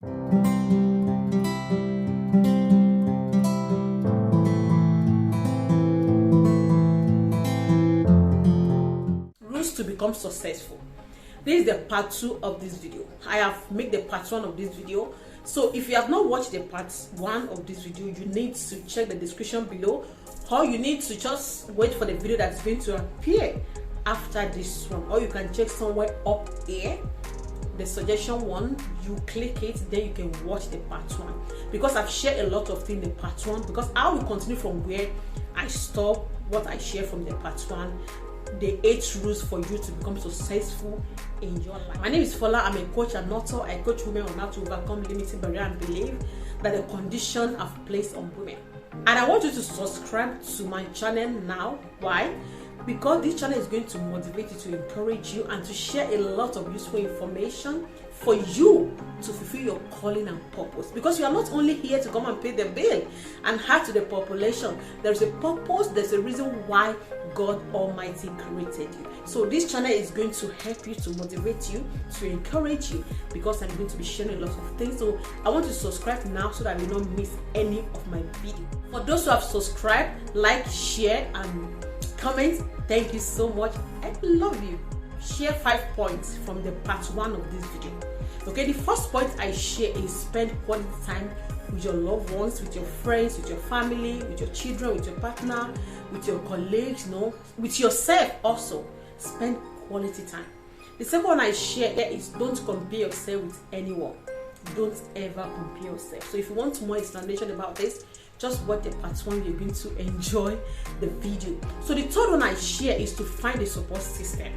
Rules to become successful. This is the part 2 of this video. I have made the part 1 of this video. So if you have not watched the part 1 of this video, you need to check the description below, or you need to just wait for the video that's going to appear after this one, or you can check somewhere up here, the suggestion one, you click it, then you can watch the part 1, because I've shared a lot of things in the part 1, because I will continue from where I stop what I share from the part 1, the 8 rules for you to become successful in your life. My name is Fola. I'm a coach and author. I coach women on how to overcome limiting barrier and believe that the condition I've placed on women. And I want you to subscribe to my channel now. Why? Because this channel is going to motivate you, to encourage you, and to share a lot of useful information for you to fulfill your calling and purpose. Because you are not only here to come and pay the bill and add to the population. There's a purpose, there's a reason why God Almighty created you. So this channel is going to help you, to motivate you, to encourage you, because I'm going to be sharing a lot of things. So I want you to subscribe now so that you don't miss any of my videos. For those who have subscribed, like, share, and comment, thank you so much. I love you. Share 5 points from the part 1 of this video. Okay, the first point I share is spend quality time with your loved ones, with your friends, with your family, with your children, with your partner, with your colleagues, with yourself also. Spend quality time. The second one I share here is don't compare yourself with anyone. Don't ever compare yourself. So if you want more explanation about this, just watch the part 1. You're going to enjoy the video. So the third one I share is to find a support system.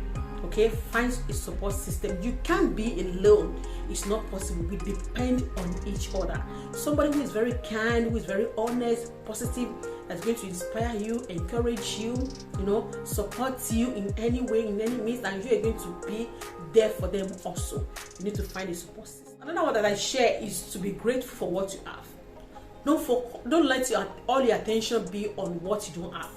Okay, find a support system. You can't be alone. It's not possible. We depend on each other. Somebody who is very kind, who is very honest, positive, that's going to inspire you, encourage you, support you in any way, in any means, and you are going to be there for them also. You need to find a support system. Another one that I share is to be grateful for what you have. Don't let all your attention be on what you don't have,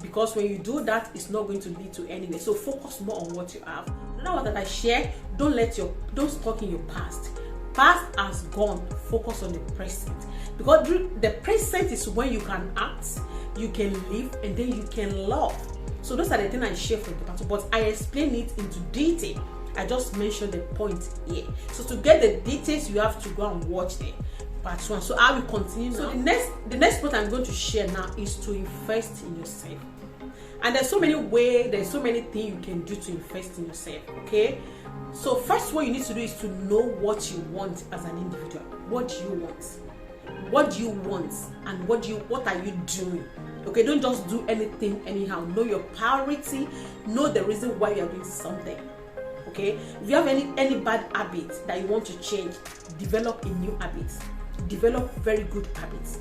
because when you do that, it's not going to lead to anywhere. So focus more on what you have. Another one that I share: don't stuck in your past. Past has gone. Focus on the present, because the present is when you can act, you can live, and then you can love. So those are the things I share from the past, but I explain it into detail. I just mentioned the point here. So to get the details, you have to go and watch the part 1. So I will continue now. So the next point I'm going to share now is to invest in yourself. And there's so many ways, there's so many things you can do to invest in yourself. Okay, so first, what you need to do is to know what you want as an individual. What do you want? What do you want, and what are you doing? Okay, don't just do anything anyhow. Know your priority. Know the reason why you are doing something. Okay, if you have any bad habits that you want to change, develop a new habit. Develop very good habits.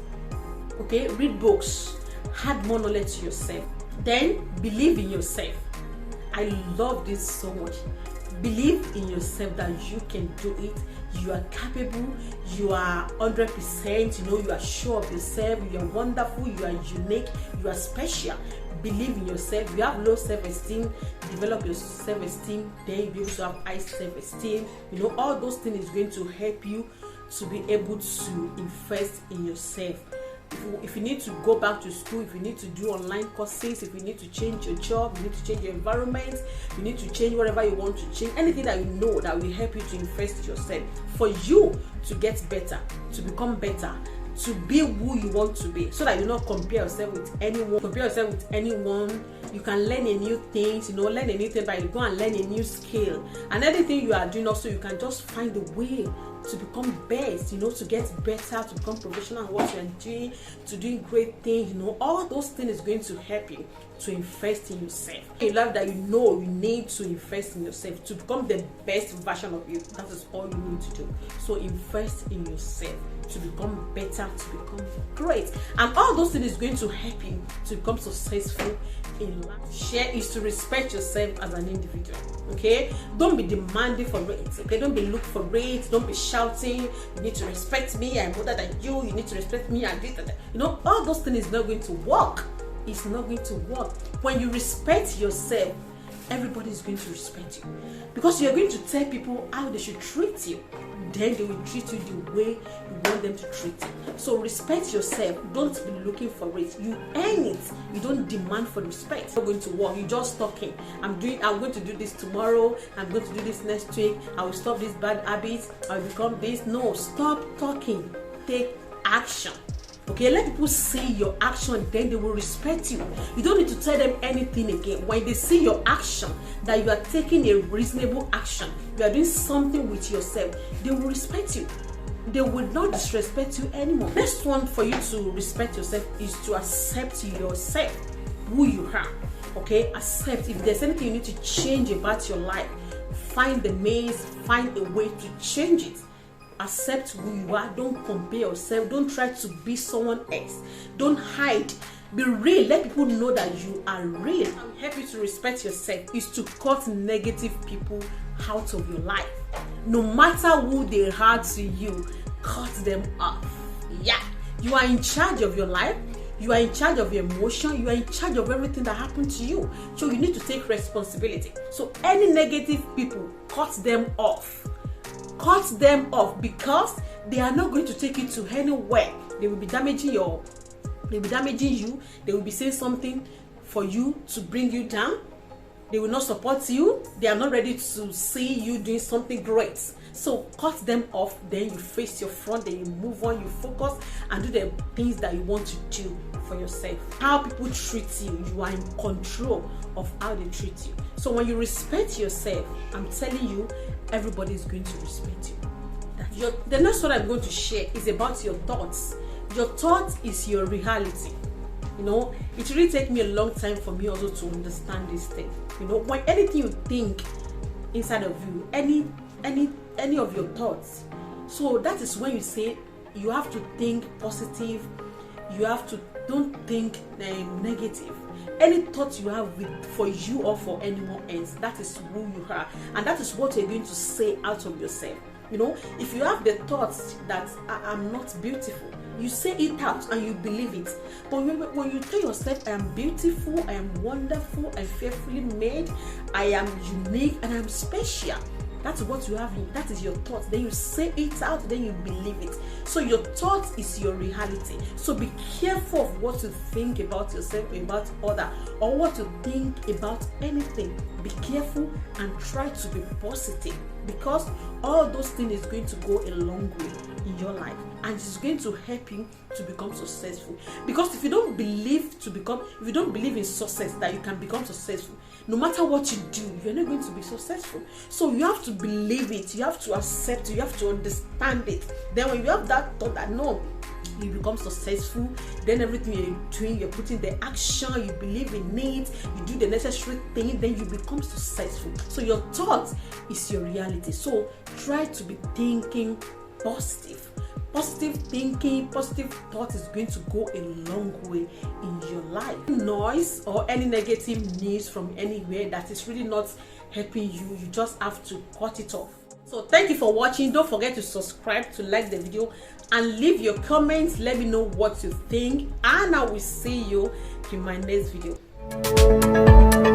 Okay, read books, add more knowledge to yourself. Then believe in yourself. I love this so much. Believe in yourself that you can do it. You are capable. You are 100%. You are sure of yourself. You are wonderful. You are unique. You are special. Believe in yourself. If you have low self-esteem, develop your self-esteem. Then you'll be able to have high self-esteem. All those things is going to help you to be able to invest in yourself. If you need to go back to school, if you need to do online courses, if you need to change your job, you need to change your environment, you need to change whatever you want to change, anything that you know that will help you to invest in yourself, for you to get better, to become better, to be who you want to be, so that you don't compare yourself with anyone. You can learn a new thing, learn a new thing, but you go and learn a new skill, and anything you are doing also, you can just find a way to become best, to get better, to become professional in what you are doing, to doing great things. All those things is going to help you to invest in yourself. A life that you need to invest in yourself to become the best version of you. That is all you need to do. So invest in yourself to become better, to become great, and all those things is going to help you to become successful in life. Share is to respect yourself as an individual. Okay, don't be demanding for it. Okay, don't be looking for it. Don't be shouting, you need to respect me, I'm older than you need to respect me, and this, all those things is not going to work. It's not going to work. When you respect yourself, everybody is going to respect you, because you're going to tell people how they should treat you. Then they will treat you the way you want them to treat you. So respect yourself. Don't be looking for it. You earn it. You don't demand for respect. You're not going to work. You're just talking. I'm going to do this tomorrow. I'm going to do this next week. I will stop these bad habits. I'll become this. No, stop talking. Take action. Okay, let people see your action, then they will respect you. You don't need to tell them anything again. When they see your action, that you are taking a reasonable action, you are doing something with yourself, they will respect you. They will not disrespect you anymore. Next one for you to respect yourself is to accept yourself, who you are. Okay, accept. If there's anything you need to change about your life, find the means, find a way to change it. Accept who you are. Don't compare yourself. Don't try to be someone else. Don't hide. Be real. Let people know that you are real. And help you to respect yourself is to cut negative people out of your life. No matter who they are to you, cut them off. Yeah, you are in charge of your life. You are in charge of your emotion. You are in charge of everything that happened to you. So you need to take responsibility. So any negative people, cut them off. Cut them off, because they are not going to take you to anywhere. They will be damaging you. They will be saying something for you to bring you down. They will not support you. They are not ready to see you doing something great. So cut them off. Then you face your front. Then you move on. You focus and do the things that you want to do for yourself. How people treat you, you are in control of how they treat you. So when you respect yourself, I'm telling you, everybody is going to respect you. The next one I'm going to share is about your thoughts. Your thought is your reality. You know, it really takes me a long time for me also to understand this thing. You know, when anything you think inside of you, any of your thoughts. So that is when you say you have to think positive. You have to don't think negative. Any thought you have for you or for anyone else, that is who you are, and that is what you're going to say out of yourself. You know, if you have the thoughts that I'm not beautiful, you say it out and you believe it. But when you tell yourself I am beautiful, I am wonderful, I'm fearfully made, I am unique, and I'm special, that's what you have. That is your thought. Then you say it out, then you believe it. So your thought is your reality. So be careful of what you think about yourself, about other, or what you think about anything. Be careful and try to be positive, because all those things is going to go a long way in your life, and it's going to help you to become successful. Because if you don't believe in success, that you can become successful, no matter what you do, you're not going to be successful. So you have to believe it, you have to accept it, you have to understand it. Then when you have that thought that no, you become successful, then everything you're doing, you're putting the action, you believe in it, you do the necessary thing, then you become successful. So your thought is your reality. So try to be thinking positive. Positive thinking, positive thought is going to go a long way in your life. Noise or any negative news from anywhere that is really not helping you, you just have to cut it off. So thank you for watching. Don't forget to subscribe, to like the video, and leave your comments. Let me know what you think, and I will see you in my next video.